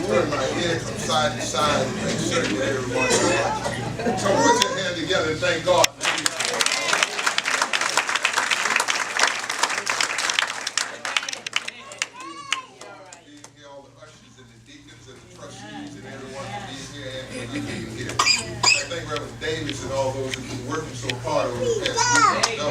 turn my head from side to side and make certain that everyone is watching. So put your hand together and thank God. All the ushers and the deacons and the trustees and everyone for being here and for you being here. I thank Reverend Davis and all those who've been working so hard over the past week. No.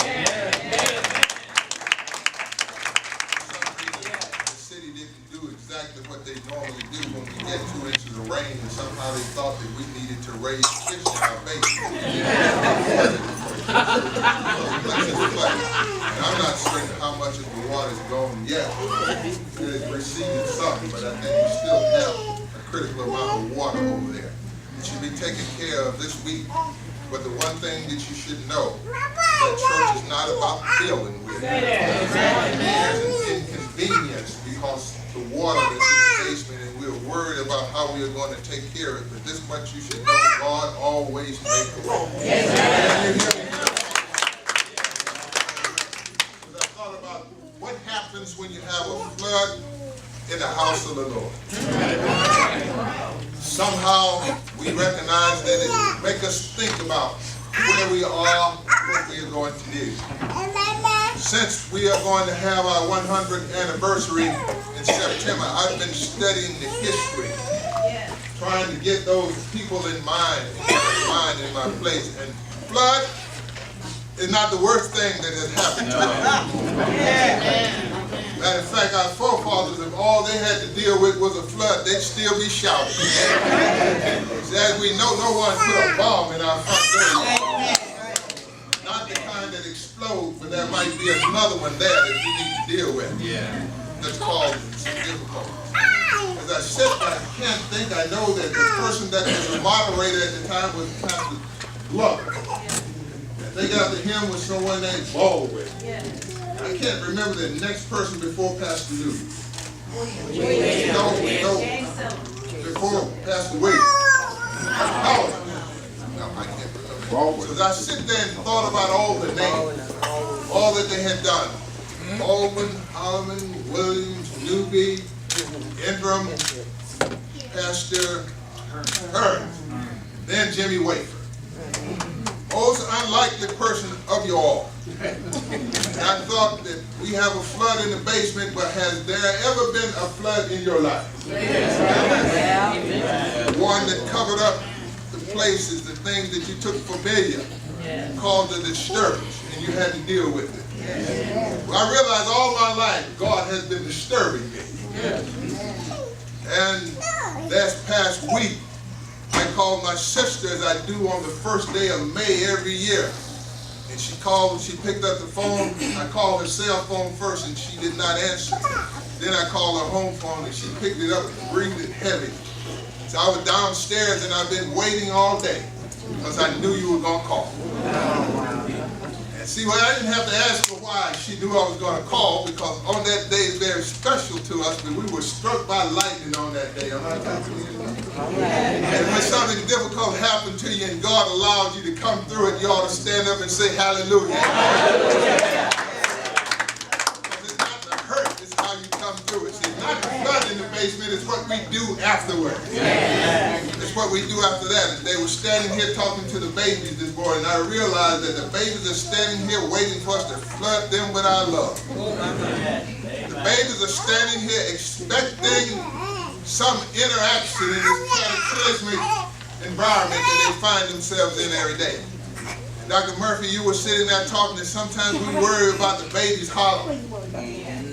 Exactly what they normally do when we get 2 inches of rain, and somehow they thought that we needed to raise fish in our basement. And I'm not certain how much of the water is gone yet. It has receded some, but I think we still have a critical amount of water over there. It should be taken care of this week. But the one thing that you should know, that church is not about filling with it. There's an inconvenience because the water that's in the basement, and we're worried about how we are going to take care of it. But this much you should know, God always makes a way. Yes, I thought about what happens when you have a flood in the house of the Lord. Somehow we recognize that it makes us think about where we are, what we are going to do. Since we are going to have our 100th anniversary in September, I've been studying the history, trying to get those people in mind in my place. And flood is not the worst thing that has happened to us. Matter of fact, our forefathers, if all they had to deal with was a flood, they'd still be shouting. As we know, no one put a bomb in our front door. Not the kind that explodes, but there might be another one there that we need to deal with. That's causing some difficulties. As I sit, I can't think. I know that the person that was the moderator at the time was Pastor Glover. I think after him was someone named Baldwin. I can't remember the next person before Pastor New. No, before Pastor Wade. No, I can't remember. So as I sit there and thought about all the names, all that they had done. Baldwin, Holloman, Williams, Newby, Ingram, Pastor Hearns, then Jimmy Wafer. Most unlikely person of you all. And I thought that we have a flood in the basement, but has there ever been a flood in your life? One that covered up the places, the things that you took familiar, caused a disturbance, and you had to deal with it. Well, I realized all my life God has been disturbing me. And this past week, I called my sister, as I do on the first day of May every year. And she called, she picked up the phone. I called her cell phone first and she did not answer. Then I called her home phone and she picked it up and breathed it heavy. So I was downstairs and I've been waiting all day because I knew you were going to call. And see, well, I didn't have to ask her why she knew I was going to call, because on that day is very special to us, but we were struck by lightning on that day. And when something difficult happened to you and God allowed you to come through it, you ought to stand up and say hallelujah. Hallelujah. It's not the hurt, it's how you come through it. See, it's not the flood in the basement, it's what we do afterwards. It's what we do after that. They were standing here talking to the babies this morning, and I realized that the babies are standing here waiting for us to flood them with our love. The babies are standing here expecting some interaction in this cataclysmic environment that they find themselves in every day. Dr. Murphy, you were sitting there talking, and sometimes we worry about the babies hollering.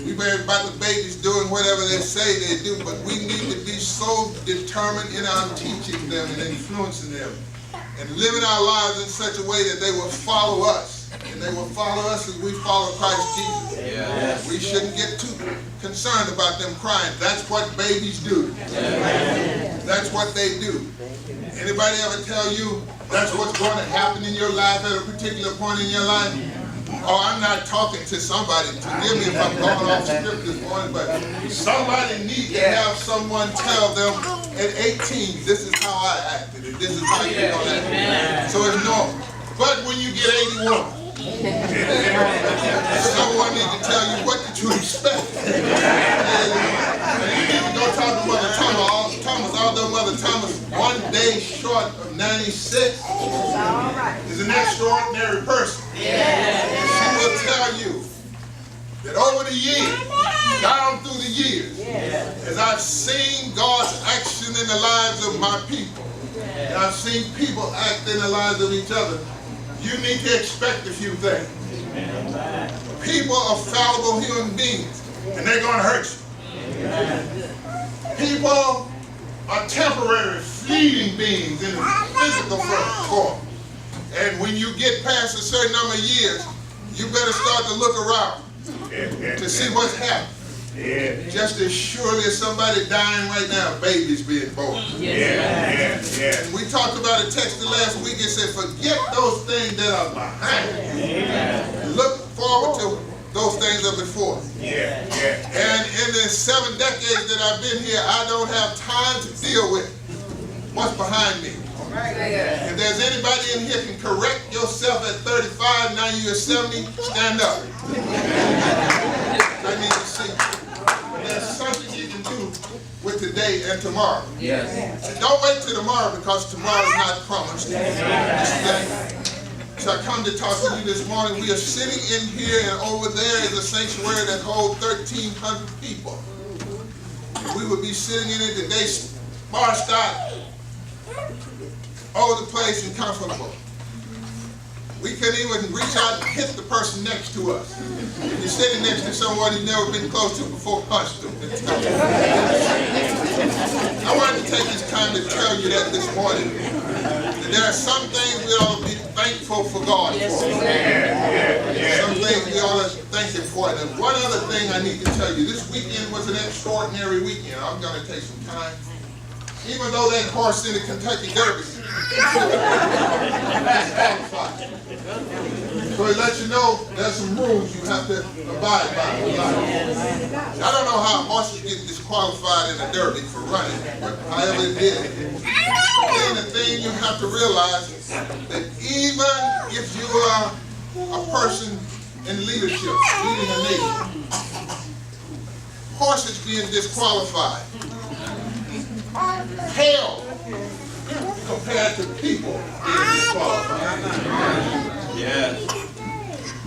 We worry about the babies doing whatever they say they do, but we need to be so determined in our teaching them and influencing them and living our lives in such a way that they will follow us. And they will follow us as we follow Christ Jesus. Yes. We shouldn't get too concerned about them crying. That's what babies do. Yes. That's what they do. Anybody ever tell you that's what's going to happen in your life at a particular point in your life? Oh, I'm not talking to somebody. Forgive me if I'm going off script this morning, but somebody needs to have someone tell them at 18, this is how I acted, and this is how you're going to act. So it's normal. But when you get 81, someone needs to tell you, what did you expect? You need to go talk to Mother Tongue all day short of 96 is an extraordinary person. And she will tell you that over the years, down through the years, as I've seen God's action in the lives of my people, and I've seen people act in the lives of each other, you need to expect a few things. People are fallible human beings, and they're going to hurt you. People are temporary, fleeting beings in a physical form. And when you get past a certain number of years, you better start to look around to see what's happening. Just as surely as somebody dying right now, babies being born. And we talked about a text last week. It said, forget those things that are behind you. Look forward to those things that are before. And in the 7 decades that I've been here, I don't have time to deal with what's behind me. If there's anybody in here can correct yourself at 35, now you're 70, stand up. I need to see. There's something you can do with today and tomorrow. And don't wait till tomorrow, because tomorrow is not promised. It's today. So I come to talk to you this morning. We are sitting in here, and over there is a sanctuary that holds 1,300 people. We would be sitting in it today, sparsed out, all over the place and comfortable. We couldn't even reach out and hit the person next to us. If you're sitting next to someone you've never been close to before, punch them. I wanted to take this time to tell you that this morning. That there are some things we ought to be thankful for God for. Some things we ought to thank Him for. And one other thing I need to tell you. This weekend was an extraordinary weekend. I'm going to take some time. Even though that horse in the Kentucky Derby so it lets you know there's some rules you have to abide by. I don't know how horses get disqualified in a derby for running, but however it did. Then the thing you have to realize that even if you are a person in leadership, leading a nation, horses being disqualified pale compared to people being disqualified.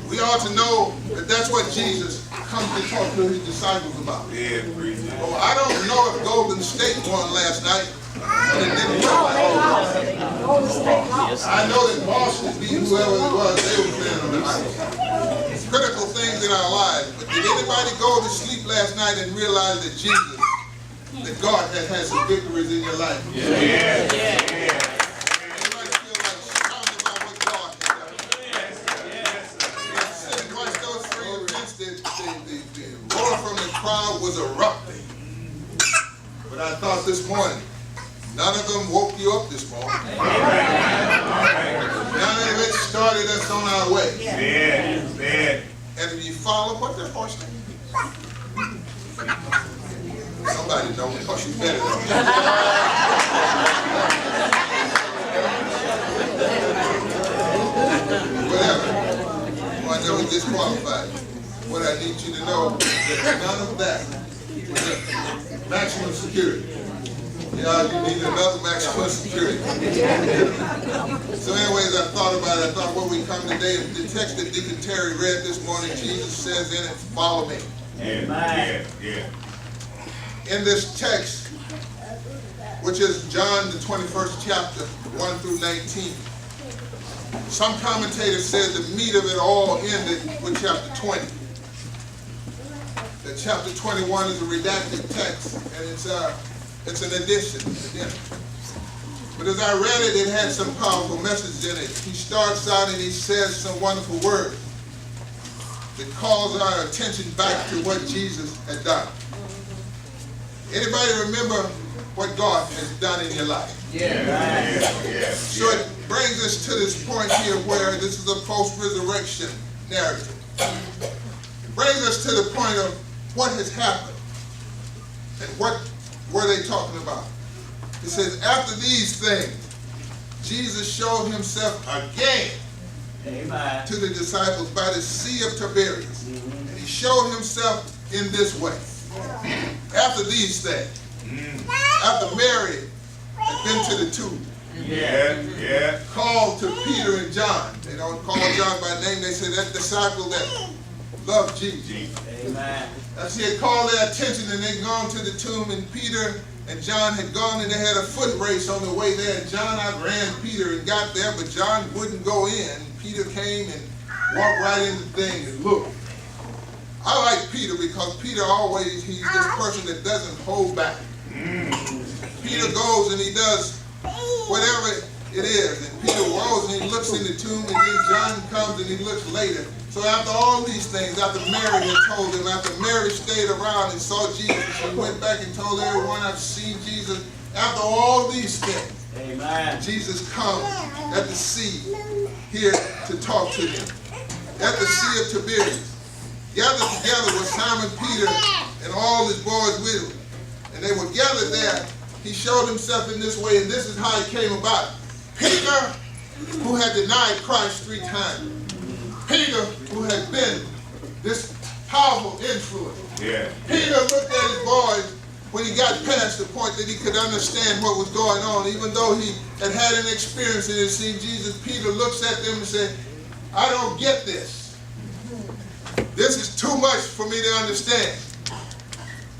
We ought to know that that's what Jesus comes to talk to his disciples about. Well, I don't know if Golden State won last night, but it didn't look like it. I know that Boston beat whoever it was they were playing on the ice. Critical things in our lives. But did anybody go to sleep last night and realize that Jesus, that God has had some victories in your life? The roar from the crowd was erupting. But I thought this morning, none of them woke you up this morning. None of it started us on our way. And if you follow, what's that horse name? Somebody know because you better than me. Whatever. Well, I know he's disqualified. What I need you to know is that none of that was it. Maximum security. Yeah, you need another maximum security. So anyways, I thought about it. I thought when we come today, the text that Deacon Terry read this morning, Jesus says in it, follow me. In this text, which is John the 21st chapter, 1 through 19, some commentators said the meat of it all ended with chapter 20. That chapter 21 is a redacted text, and it's an addition. But as I read it, it had some powerful messages in it. He starts out and he says some wonderful words that calls our attention back to what Jesus had done. Anybody remember what God has done in your life? So it brings us to this point here where this is a post-resurrection narrative. It brings us to the point of what has happened and what were they talking about. It says, after these things, Jesus showed himself again to the disciples by the Sea of Tiberias. And he showed himself in this way. After these things, after Mary had been to the tomb, Called to Peter and John. They don't call John by name. They say that disciple that loved Jesus. Amen. As he had called their attention and they'd gone to the tomb, and Peter and John had gone, and they had a foot race on the way there. And John outran Peter and got there, but John wouldn't go in. Peter came and walked right in the thing and looked. I like Peter because Peter always, he's this person that doesn't hold back. Peter goes and he does whatever it is. And Peter goes and he looks in the tomb, and then John comes and he looks later. So after all these things, after Mary had told him, after Mary stayed around and saw Jesus, she went back and told everyone, I've seen Jesus. After all these things, Amen. Jesus comes at the sea here to talk to them. At the Sea of Tiberias, gathered together with Simon Peter and all his boys with him. And they were gathered there. He showed himself in this way, and this is how it came about. Peter, who had denied Christ 3 times. Peter, who had been this powerful influence. Peter looked at his boys when he got past the point that he could understand what was going on. Even though he had had an experience and had seen Jesus, Peter looks at them and said, I don't get this. This is too much for me to understand.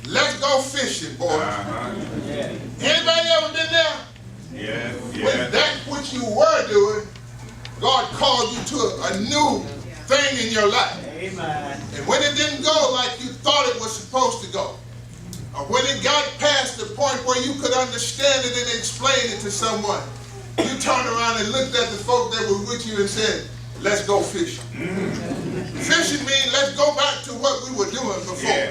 Let's go fishing, boys. Anybody ever been there? When that which you were doing, God called you to a new thing in your life. Amen. And when it didn't go like you thought it was supposed to go, or when it got past the point where you could understand it and explain it to someone, you turned around and looked at the folk that were with you and said, let's go fishing. Fishing means let's go back to what we were doing before.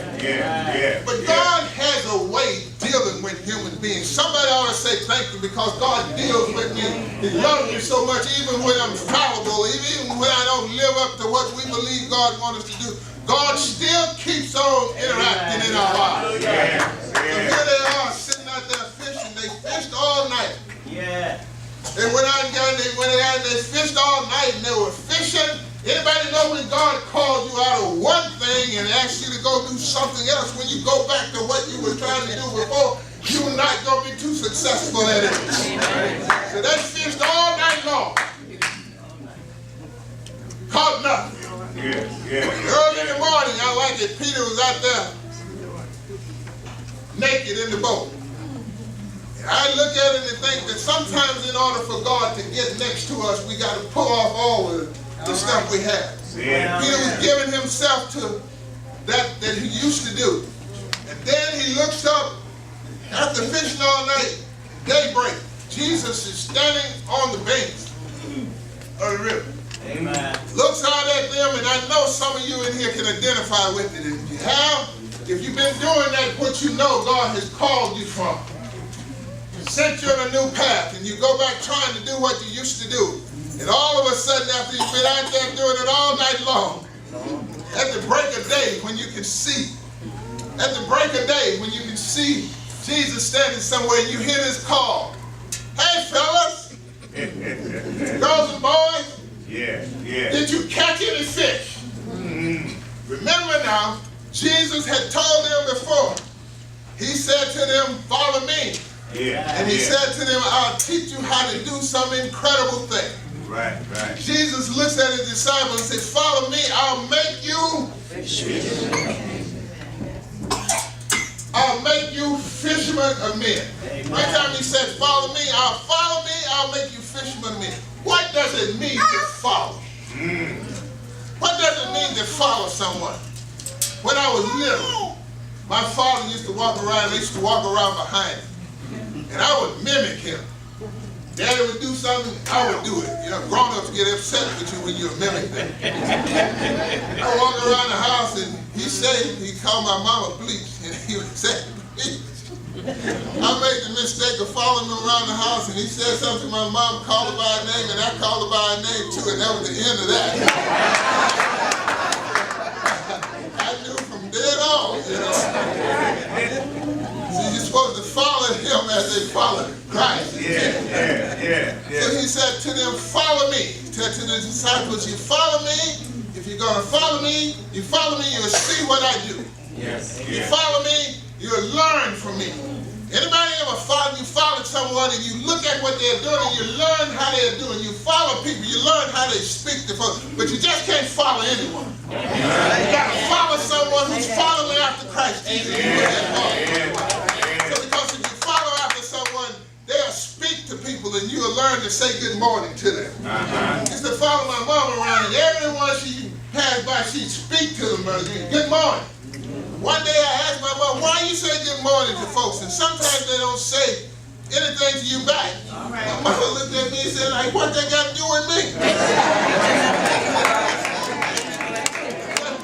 But God has a way dealing with human beings. Somebody ought to say thank you because God deals with me. He loves me so much even when I'm fallible, even when I don't live up to what we believe God wants us to do. God still keeps on interacting in our lives. So here they are sitting out there fishing. They fished all night. They went out and they fished all night and they were fishing. Anybody know when God called you out of one thing and asked you to go do something else, when you go back to what you were trying to do before, you're not going to be too successful at it. So they fished all night long. Caught nothing. Early in the morning, I like it, Peter was out there naked in the boat. And I look at it and think that sometimes in order for God to get next to us, we got to pull off all of the stuff we have. Peter was giving himself to that he used to do. And then he looks up after fishing all night, daybreak. Jesus is standing on the banks of the river. Amen. Looks out at them, and I know some of you in here can identify with it. If you have, if you've been doing that, what you know God has called you from. Sent you on a new path, and you go back trying to do what you used to do. And all of a sudden, after you've been out there doing it all night long, at the break of day, when you can see, at the break of day, when you can see Jesus standing somewhere, and you hear his call. Hey, fellas, girls and boys, did you catch any fish? Remember now, Jesus had told them before. He said to them, follow me. And he said to them, I'll teach you how to do some incredible thing. Jesus looks at his disciples and says, follow me, I'll make you fishermen of men. Every time he said, follow me, I'll make you fishermen of men. What does it mean to follow? What does it mean to follow someone? When I was little, my father used to walk around, they used to walk around behind him. And I would mimic him. Daddy would do something, I would do it. You know, grown-ups get upset with you when you mimic them. I walk around the house and he called my mama bleach. And he would say, bleach. I made the mistake of following him around the house and he said something, my mom called her by her name and I called her by her name too, and that was the end of that. I knew from then on, you know. See, you're supposed to follow him as they follow Christ. So he said to them, follow me. He said to the disciples, you follow me. If you're going to follow me, you'll see what I do. You follow me, you'll learn from me. Anybody ever followed someone and you look at what they're doing and you learn how they're doing. You follow people, you learn how they speak to folks, but you just can't follow anyone. You got to follow someone who's following after Christ Jesus. So because if you follow after someone, they'll speak to people and you'll learn to say good morning to them. I used to follow my mom around and everyone she passed by, she'd speak to them, good morning. One day I asked my mom, why you say good morning to folks? And sometimes they don't say anything to you back. My mother looked at me and said, like, what they got to do with me?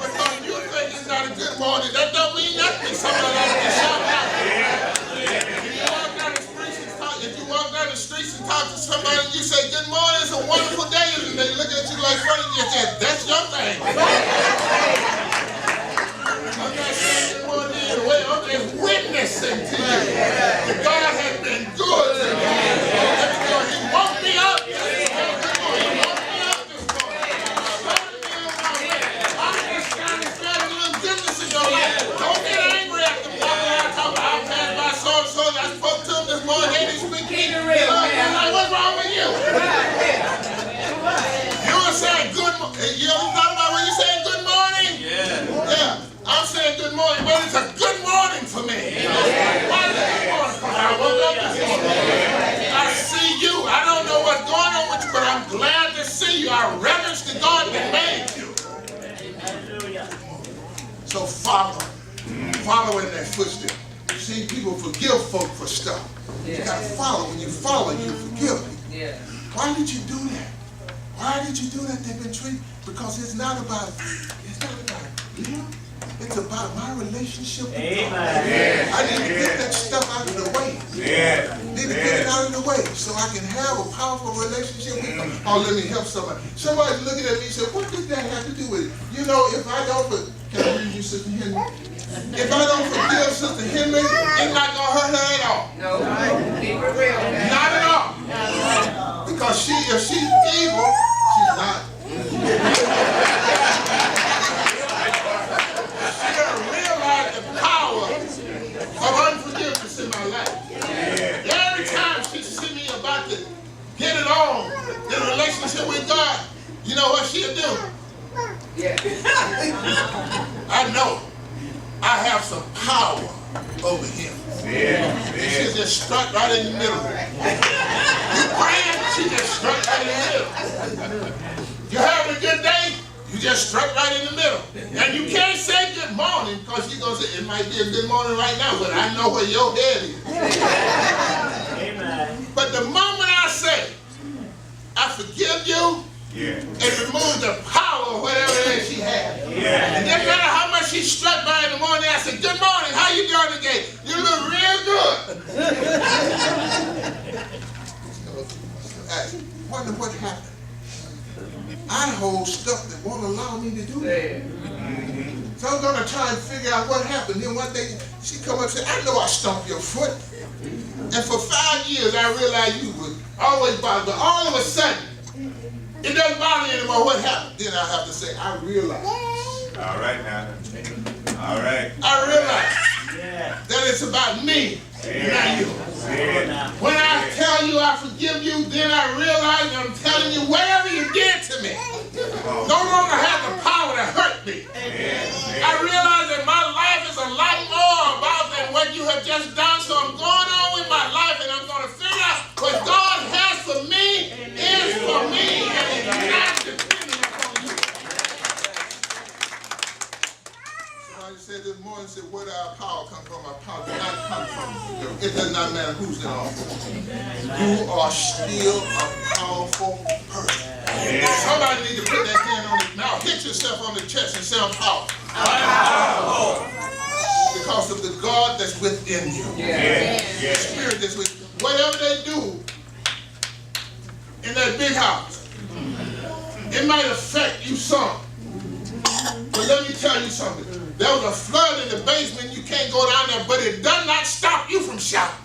Because you think it's not a good morning, that don't mean nothing. Somebody like to shout out. If you walk down the streets and talk to somebody and you say, good morning, it's a wonderful day, and they look at you like funny, you say, that's your thing. I'm not saying good morning either way, I'm just witnessing to you that God has been good to me. He woke me up this morning. He woke me up this morning. I'm just trying to spread a little goodness in your life. Don't get angry at the people I talk about. I passed by so-and-so and I spoke to him this morning. They didn't speak to me. Like, what's wrong with you? You were saying good morning. You ever thought about when you saying good morning? Yeah. I'm saying good morning, but it's a good morning for me. Why is it good morning? Because I woke up this morning. I see you. I don't know what's going on with you, but I'm glad to see you. I reverence the God that made you. So follow in that footstep. You see, people forgive folk for stuff. You got to follow. When you follow, you forgive people. Why did you do that? Why did you do that? They've been treated because it's not about you. It's about my relationship with God. I need to get that stuff out of the way. Need to get it out of the way so I can have a powerful relationship with God. Oh, let me help somebody. Somebody's looking at me and said, what does that have to do with it? You know, if I don't, can I read you, Sister Henry? If I don't forgive Sister Henry, it's not going to hurt her at all. No, keep it real. Not at all. Because if she's evil, she's not. Of unforgiveness in my life. Every time she see me about to get it on in a relationship with God, you know what she'll do? I know I have some power over him. She'll just strike right in the middle. You praying, she just strike right in the middle. You having a good day? You just struck right in the middle. And you can't say good morning because you're going to say, it might be a good morning right now, but I know where your head is. Amen. But the moment I say, I forgive you, and remove the power of whatever it is she had. And no matter how much she struck by in the morning, I said, good morning, how you doing today? You look real good. I wonder what happened. I hold stuff that won't allow me to do that. So I'm going to try and figure out what happened. Then one day, she come up and say, I know I stomped your foot. And for 5 years, I realized you would always bother. But all of a sudden, it doesn't bother me anymore. What happened? Then I have to say, I realize. All right now. All right. I realize that it's about me, not you. When I tell you I forgive you, then I realize I'm telling you whatever you did to me no longer has the power to hurt me. I realize that my life is a lot more about than what you have just done, so I'm going on with my life and I'm going to figure out what God has for me is for me and it's not dependent upon you. Somebody said this morning, said, where did our power come from? Our power does not come from you. It does not matter who's in office. You are still a powerful person. Somebody need to put that hand on it. Now hit yourself on the chest and say, I'm powerful. Because of the God that's within you. The Spirit that's within you. Whatever they do in that big house, it might affect you some. But let me tell you something. There was a flood in the basement. You can't go down there, but it does not stop you from shouting.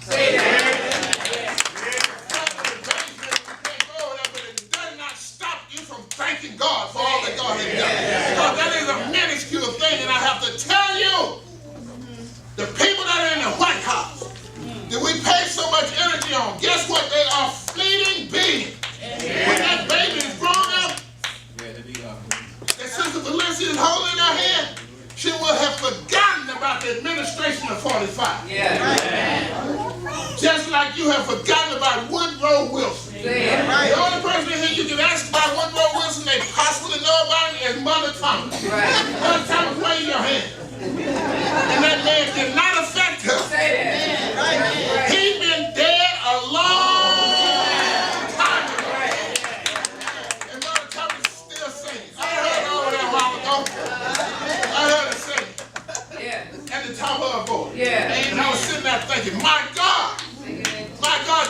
Thanking God for all that God has done. Because that is a minuscule thing, and I have to tell you, the people that are in the White House, that we pay waste so much energy on. Guess what? They are fleeting beings. When that baby is grown up, that Sister Valencia is holding in her hand, she will have forgotten about the administration of 45. Just like you have forgotten about Woodrow Wilson. The only person in here you can ask about Woodrow Wilson they possibly know about it is Mother Thomas. Mother Thomas, wave your hand. And that man did not affect her. He's been dead a long time ago. And Mother Thomas is still singing. I heard her over there a while ago. I heard her sing at the top of her voice. And I was sitting there thinking, my God,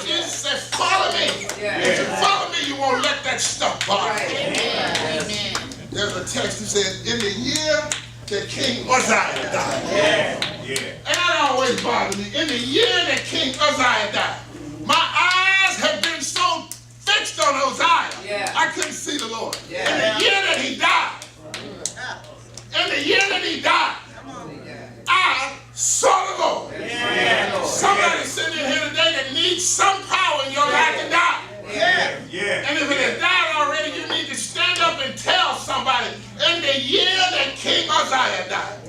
Jesus said, follow me. If you follow me, you won't let that stuff bother you. There's a text that says, in the year that King Uzziah died. And that always bothered me. In the year that King Uzziah died, my eyes have been so fixed on Uzziah, I couldn't see the Lord. In the year that he died, I saw the Lord. Somebody sitting in here today that needs some power in your life to die. And if it has died already, you need to stand up and tell somebody, in the year that King Uzziah died,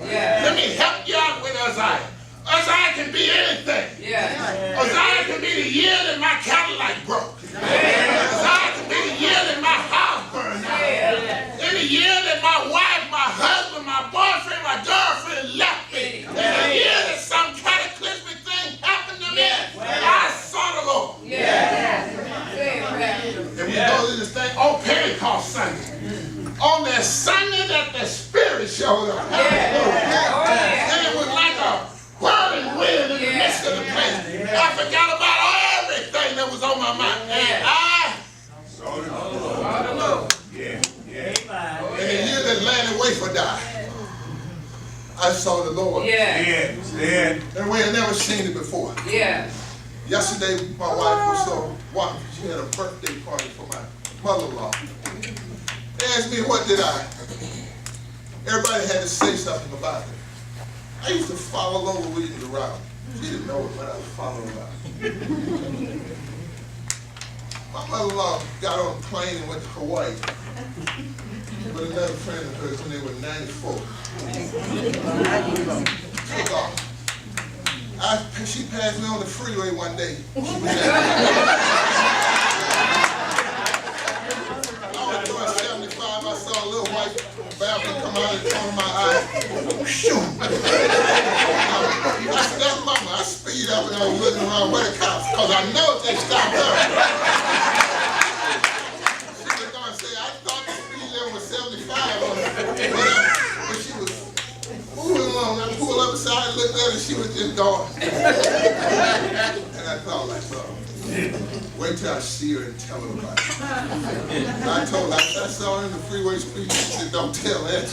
let me help you out with Uzziah. Uzziah can be anything. Uzziah can be the year that my Cadillac broke. Uzziah can be the year that my house burned out. In the year that my wife, my husband, my boyfriend, my girlfriend left me. In the year that some cataclysmic thing happened to me, I saw the Lord. And we go to this thing on Pentecost Sunday. On that Sunday that the Spirit showed up. And it was like a whirling wind in the midst of the place. I forgot about everything that was on my mind. And I saw the Lord. In the year that Lanny Wafer died, I saw the Lord. And we had never seen it before. Yesterday, my wife was so wonderful. She had a birthday party for my mother-in-law. They asked me, what did I? Everybody had to say something about it. I used to follow Lola Williams around. She didn't know what I was following around. My mother-in-law got on a plane and went to Hawaii with another friend of hers when they were 94. Took off. She passed me on the freeway one day. I was doing 75. I saw a little white balcony come out of the corner of my eye. Shoot! I said, that's mama. I speed up and I was looking around where the cops, because I know if they stopped her. She was going to say, I thought the speed limit was 75 on it. But she was moving along. I pulled up beside and looked at her and she was just going. And I thought like, wait till I see her and tell her about it. And I told her, I saw her in the freeway speech. She said, don't tell that.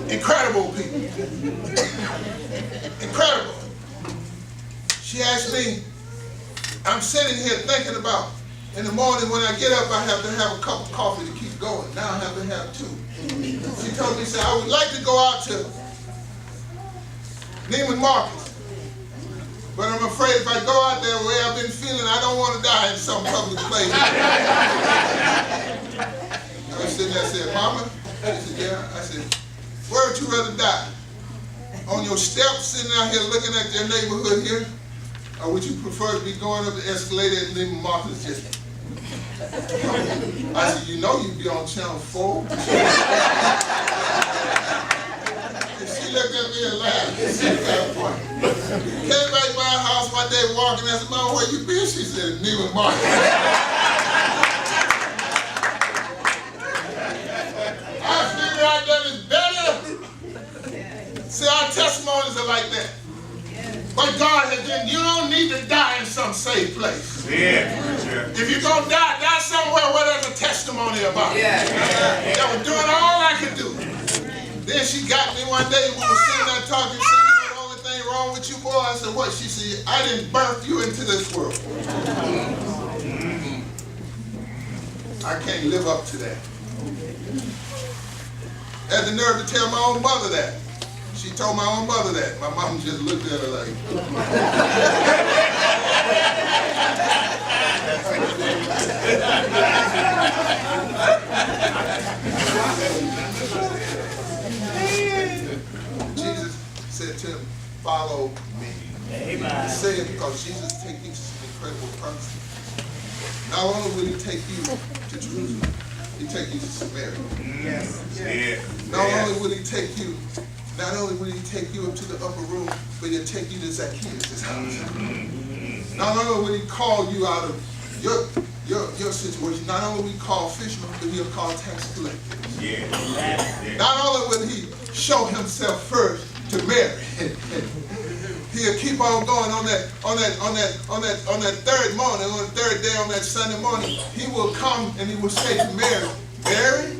Incredible people. Incredible. She asked me, I'm sitting here thinking about, in the morning when I get up, I have to have a cup of coffee to keep going. Now I have to have two. She told me, said, I would like to go out to Neiman Marcus, but I'm afraid if I go out there the way I've been feeling, I don't want to die in some public place. I was sitting there and said, Mama? She said, yeah. I said, where would you rather die? On your steps, sitting out here looking at your neighborhood here? Or would you prefer to be going up the escalator at Neiman Marcus just... I said, you know you'd be on Channel 4. And she looked at me and laughed. She got funny. Came back by her house one day walking. I said, Mama, where you been? She said, Neiman Marcus. I figured out that it's better. See, our testimonies are like that. But God has done, you don't need to die in some safe place. If you're going to die, die somewhere where there's a testimony about it. That was doing all I could do. Then she got me one day, we were sitting there talking, she said, the only thing wrong with you, boy? I said, what? She said, I didn't birth you into this world. I can't live up to that. Had the nerve to tell my own mother that. She told my own mother that. My mom just looked at her like. Jesus said to him, follow me. Amen. He said because Jesus takes you to some incredible person. Not only will he take you to Jerusalem, he take you to Samaria. Yes. Yeah. Not only will he take you up to the upper room, but he'll take you to Zacchaeus' house. Not only will he call you out of your situation, not only will he call fishermen, but he'll call tax collectors. Yeah. Not only will he show himself first to Mary, he'll keep on going on that third morning, on the third day, on that Sunday morning. He will come and he will say to Mary, Mary?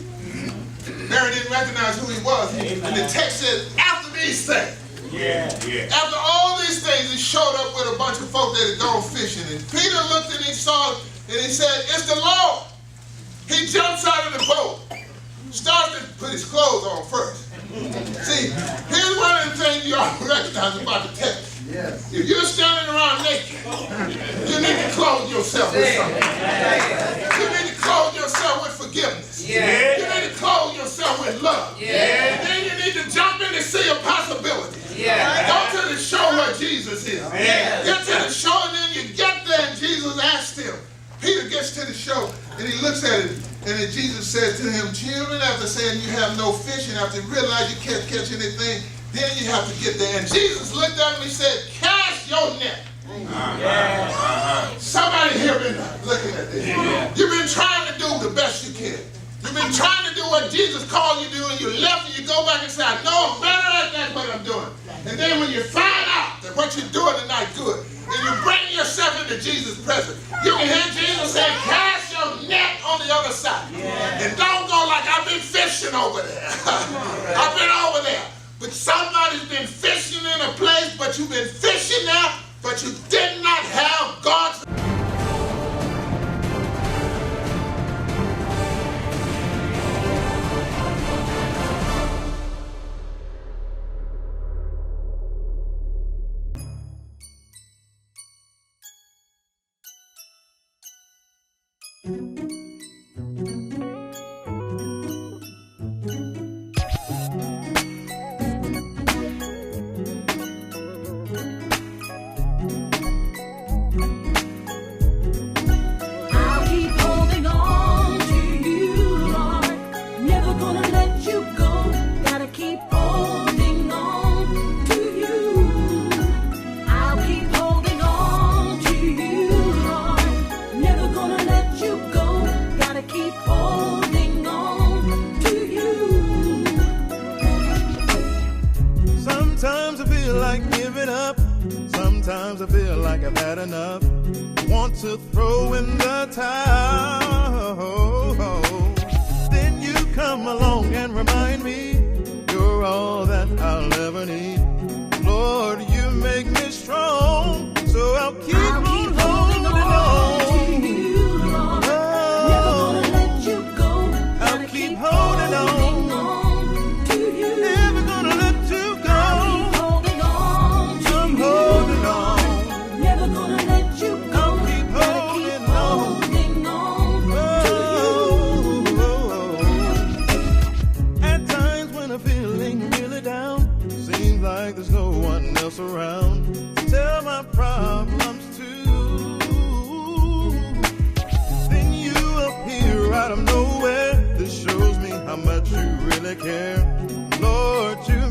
Mary didn't recognize who he was. And the text says, after these things. Yeah. After all these things, he showed up with a bunch of folk that had gone fishing. And Peter looked and he saw it and he said, it's the Lord. He jumps out of the boat, starts to put his clothes on first. See, here's one of the things you all recognize about the text. Yes. If you're standing around naked, you need to clothe yourself with something. You need to clothe yourself with forgiveness. Yeah. You need to clothe yourself with love. Yeah. And then you need to jump in and see a possibility. Yeah. Go to the show where Jesus is. Yeah. Get to the show and then you get there and Jesus asked him. Peter gets to the show and he looks at it and then Jesus says to him, children, after saying you have no fish and after you realize you can't catch anything, then you have to get there. And Jesus looked at him and he said, cast your net. Somebody here been looking at this. You've been trying to do the best you can. You've been trying to do what Jesus called you to do, and you left and you go back and say, I know I'm better at that what I'm doing. And then when you find out that what you're doing is not good, and you bring yourself into Jesus' presence, you can hear Jesus say, cast your net on the other side. And don't go like I've been fishing over there. I've been over there. But somebody's been fishing in a place, but you've been fishing there, but you did not have God's. Sometimes I feel like I've had enough. Want to throw in the towel. Then you come along and remind me you're all that I'll ever need. Lord, you make me strong, so I'll keep on holding on to you, Lord. Never gonna let you go. I'll keep holding on. Around, tell my problems to. Then you appear out of nowhere. This shows me how much you really care. Lord, you